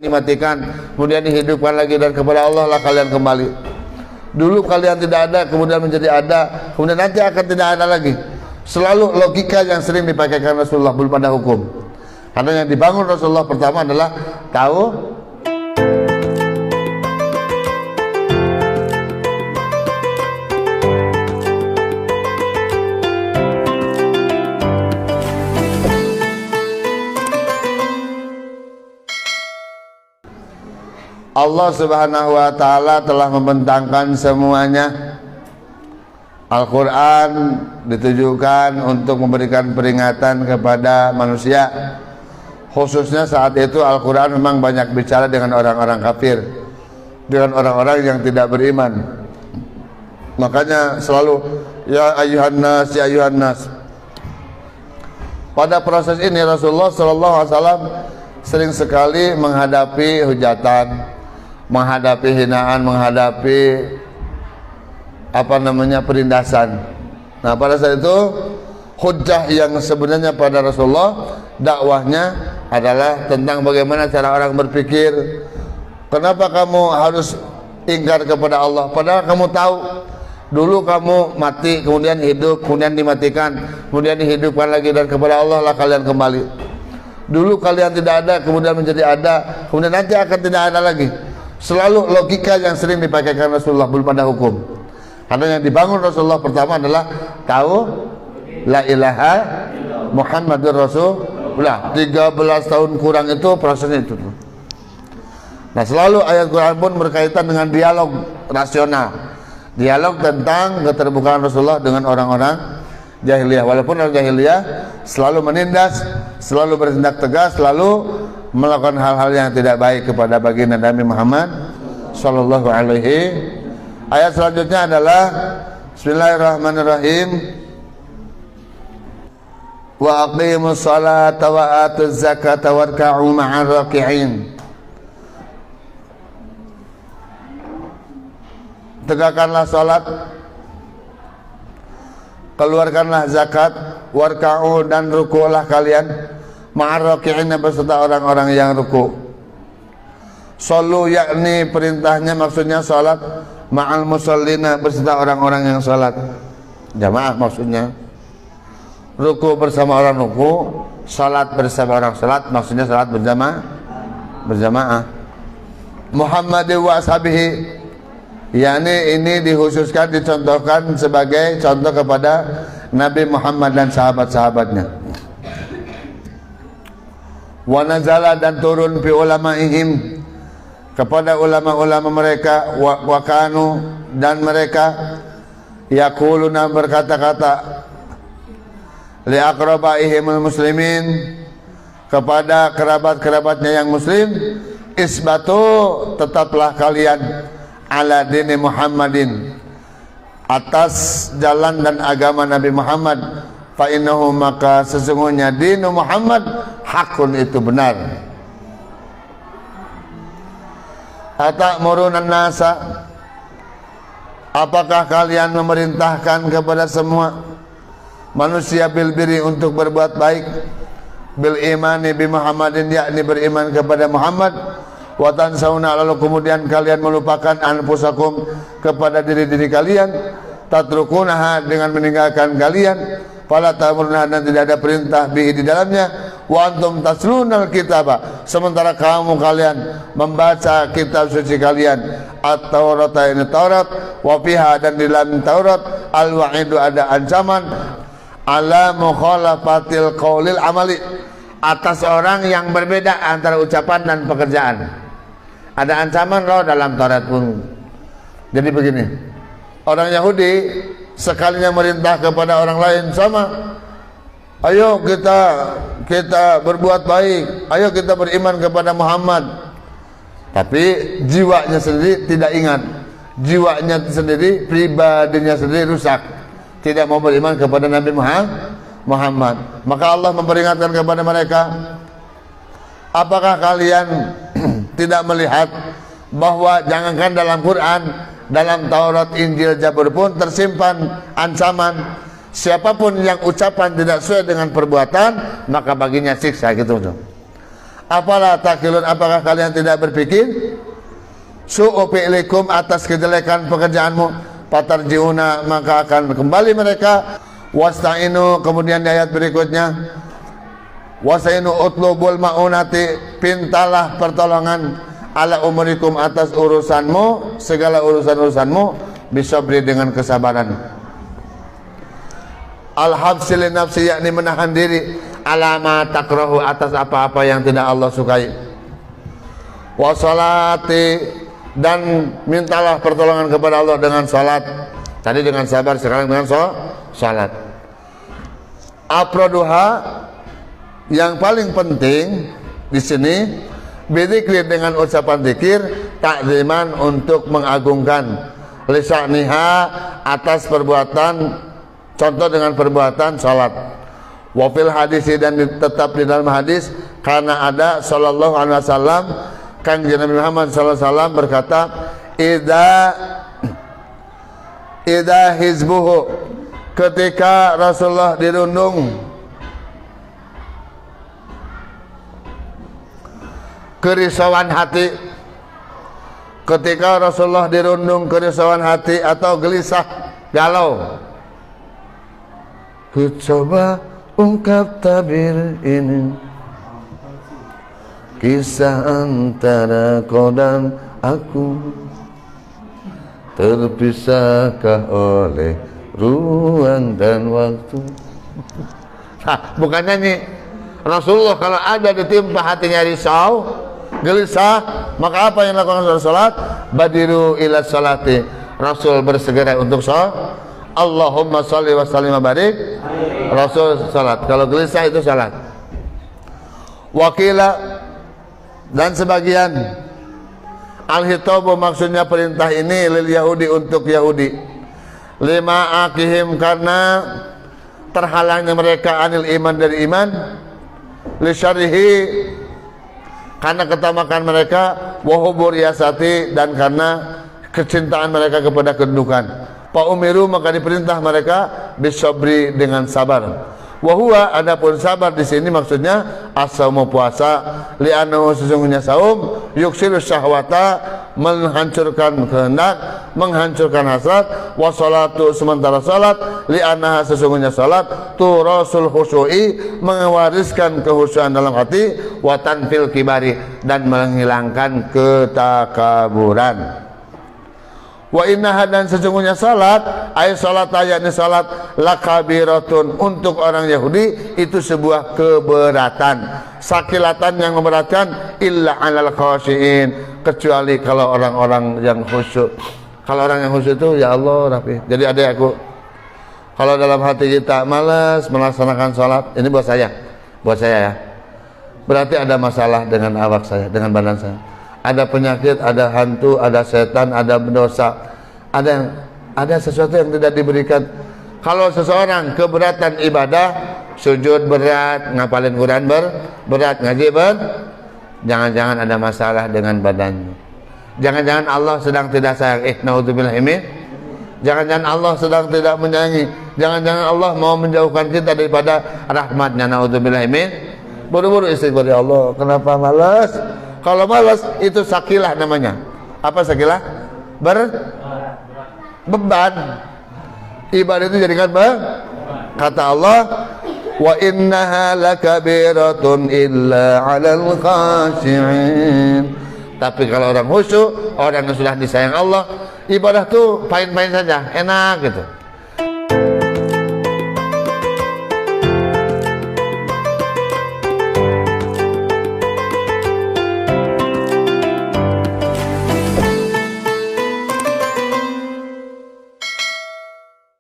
dimatikan, kemudian dihidupkan lagi, dan kepada Allah lah kalian kembali. Dulu kalian tidak ada, kemudian menjadi ada, kemudian nanti akan tidak ada lagi. Selalu logika yang sering dipakaikan Rasulullah, belum ada hukum. Karena yang dibangun Rasulullah pertama adalah tahu. Allah Subhanahu wa ta'ala telah membentangkan semuanya. Al-Quran ditujukan untuk memberikan peringatan kepada manusia. Khususnya saat itu Al-Quran memang banyak bicara dengan orang-orang kafir, dengan orang-orang yang tidak beriman. Makanya selalu ya ayuhan nas, ya ayuhan nas. Pada proses ini Rasulullah SAW sering sekali menghadapi hujatan, menghadapi hinaan, menghadapi perindasan. Nah, pada saat itu hujjah yang sebenarnya pada Rasulullah dakwahnya adalah tentang bagaimana cara orang berpikir. Kenapa kamu harus ingkar kepada Allah padahal kamu tahu dulu kamu mati, kemudian hidup, kemudian dimatikan, kemudian dihidupkan lagi, dan kepada Allah lah kalian kembali. Dulu kalian tidak ada, kemudian menjadi ada, kemudian nanti akan tidak ada lagi. Selalu logika yang sering dipakaikan Rasulullah, belum ada hukum. Karena yang dibangun Rasulullah pertama adalah tahu la ilaha Muhammadur Rasulullah. 13 tahun kurang itu prosesnya itu. Nah, selalu ayat Quran pun berkaitan dengan dialog rasional, dialog tentang keterbukaan Rasulullah dengan orang-orang jahiliyah. Walaupun orang jahiliyah selalu menindas, selalu bertindak tegas, selalu melakukan hal-hal yang tidak baik kepada baginda Nabi Muhammad sallallahu alaihi. Ayat selanjutnya adalah Bismillahirrahmanirrahim. Wa aqimus salata wa atuz zakata warka'u ma'ar raki'in. Tegakkanlah salat, keluarkanlah zakat, warka'u, dan ruku'lah kalian ma'ar raki'in, beserta orang-orang yang ruku'. Sallu yakni perintahnya maksudnya salat, ma'al musallina beserta orang-orang yang salat. Jamaah maksudnya. Ruku bersama orang ruku, salat bersama orang salat, maksudnya salat berjamaah. Muhammadin wa ashabihi, yakni ini dikhususkan, dicontohkan sebagai contoh kepada Nabi Muhammad dan sahabat-sahabatnya. Wa nazala, dan turun fi ulama'ihim, kepada ulama-ulama mereka, wa kanu, dan mereka yaquluna, berkata-kata, li aqrabaihimul muslimin, kepada kerabat-kerabatnya yang muslim, isbatu, tetaplah kalian, ala dini Muhammadin, atas jalan dan agama Nabi Muhammad, fa innahu, maka sesungguhnya dinu Muhammad hakun, itu benar. Atamuruna nasa, apakah kalian memerintahkan kepada semua manusia bil birri, untuk berbuat baik, bil imani bi Muhammadin, yakni beriman kepada Muhammad, wa tansawna, lalu kemudian kalian melupakan anfusakum, kepada diri-diri kalian, tatrukunaha, dengan meninggalkan kalian, fala ta'muruna, dan tidak ada perintah bihi, di dalamnya, wa antum taslunal kitaba, sementara kamu kalian membaca kitab suci kalian, at-Taurat, ini Taurat, wa fiha, dan di dalam Taurat, al-wa'idu, ada ancaman, ala mukhalafatil qaulil amali, atas orang yang berbeda antara ucapan dan pekerjaan. Ada ancaman loh dalam Taurat pun. Jadi begini, orang Yahudi sekalinya merintah kepada orang lain, sama, ayo kita berbuat baik, ayo kita beriman kepada Muhammad. Tapi jiwanya sendiri tidak ingat, jiwanya sendiri, pribadinya sendiri rusak, tidak mau beriman kepada Nabi Muhammad. Maka Allah memperingatkan kepada mereka, apakah kalian tidak melihat bahwa jangankan dalam Quran, dalam Taurat, Injil, Zabur pun tersimpan ancaman, siapapun yang ucapan tidak sesuai dengan perbuatan, maka baginya siksa, gitu. Apalah takilun, apakah kalian tidak berpikir? Su'u fi'likum, atas kejelekan pekerjaanmu, patarjiuna, maka akan kembali mereka. Wasta'inu, kemudian di ayat berikutnya, wasta'inu utlubul ma'unati, pintalah pertolongan, ala umurikum, atas urusanmu, segala urusan-urusanmu, bisabri, dengan kesabaran. Al-habsi li nafsi, yakni menahan diri, alama takrahu, atas apa-apa yang tidak Allah sukai. Wassalati, dan mintalah pertolongan kepada Allah dengan salat. Tadi dengan sabar, sekarang dengan salat. Aproduha, yang paling penting di sini, bidzikri, dengan ucapan zikir, takziman, untuk mengagungkan, lisaniha, atas perbuatan, contoh dengan perbuatan salat. Wafil hadisi, dan tetap di dalam hadis, karena ada sallallahu alaihi wasallam, Kanjeng Nabi Muhammad sallallahu alaihi wasallam berkata, idza hizbuhu, ketika Rasulullah dirundung kerisauan hati, ketika Rasulullah dirundung kerisauan hati atau gelisah, galau, ku coba ungkap tabir ini, kisah antara kau dan aku, terpisahkah oleh ruang dan waktu. Nah, bukan nyanyi. Rasulullah kalau ada ditimpa hatinya risau, gelisah, maka apa yang dilakukan Rasulullah? Badiru ila salati, Rasul bersegera untuk salat. Allahumma sholli wa sallim wa barik. Rasul salat. Kalau gelisah itu salat. Wakila, dan sebagian, al-hitabu, maksudnya perintah ini, lil Yahudi, untuk Yahudi, lima akihim, karena terhalangnya mereka, anil iman, dari iman, li syarihi, karena ketamakan mereka, wahubur yasati, dan karena kecintaan mereka kepada kedudukan. Pak umiru, maka diperintah mereka bisabri, dengan sabar. Wahua, adapun sabar di sini maksudnya as-saumu, puasa, li'annahu, sesungguhnya saum, yuksiru syahwata, menghancurkan kehendak, menghancurkan hasrat, wassalatu, sementara salat, li'annaha, sesungguhnya salat, turasul khusyu'i, mewariskan kehusyuan dalam hati, wa tanfil kibari, dan menghilangkan ketakaburan. Wa innaha, dan sesungguhnya salat, ay salat, yakni salat, lakabiratun, untuk orang Yahudi itu sebuah keberatan, sakilatan, yang memberatkan, illa alal khashiin, kecuali kalau orang-orang yang khusyuk. Kalau orang yang khusyuk itu, ya Allah, Rafi. Jadi adik aku, kalau dalam hati kita malas melaksanakan salat, ini buat saya ya, berarti ada masalah dengan awak saya, dengan badan saya. Ada penyakit, ada hantu, ada setan, ada dosa, ada sesuatu yang tidak diberikan. Kalau seseorang keberatan ibadah, sujud berat, ngapalin Quran berat, ngaji jangan-jangan ada masalah dengan badannya. Jangan-jangan Allah sedang tidak sayang. Naudzubillah min. Jangan-jangan Allah sedang tidak menyayangi. Jangan-jangan Allah mau menjauhkan kita daripada rahmatnya. Naudzubillah min. Buru-buru istighfar, ya Allah, kenapa malas? Kalau malas itu sakilah namanya. Apa sakilah? Beban. Ibadah itu jadikan kata Allah, wa innaha lakabiratun illa 'alal khashi'in. Tapi kalau orang khusyuk, orang yang sudah disayang Allah, ibadah tuh pain-pain saja, enak gitu.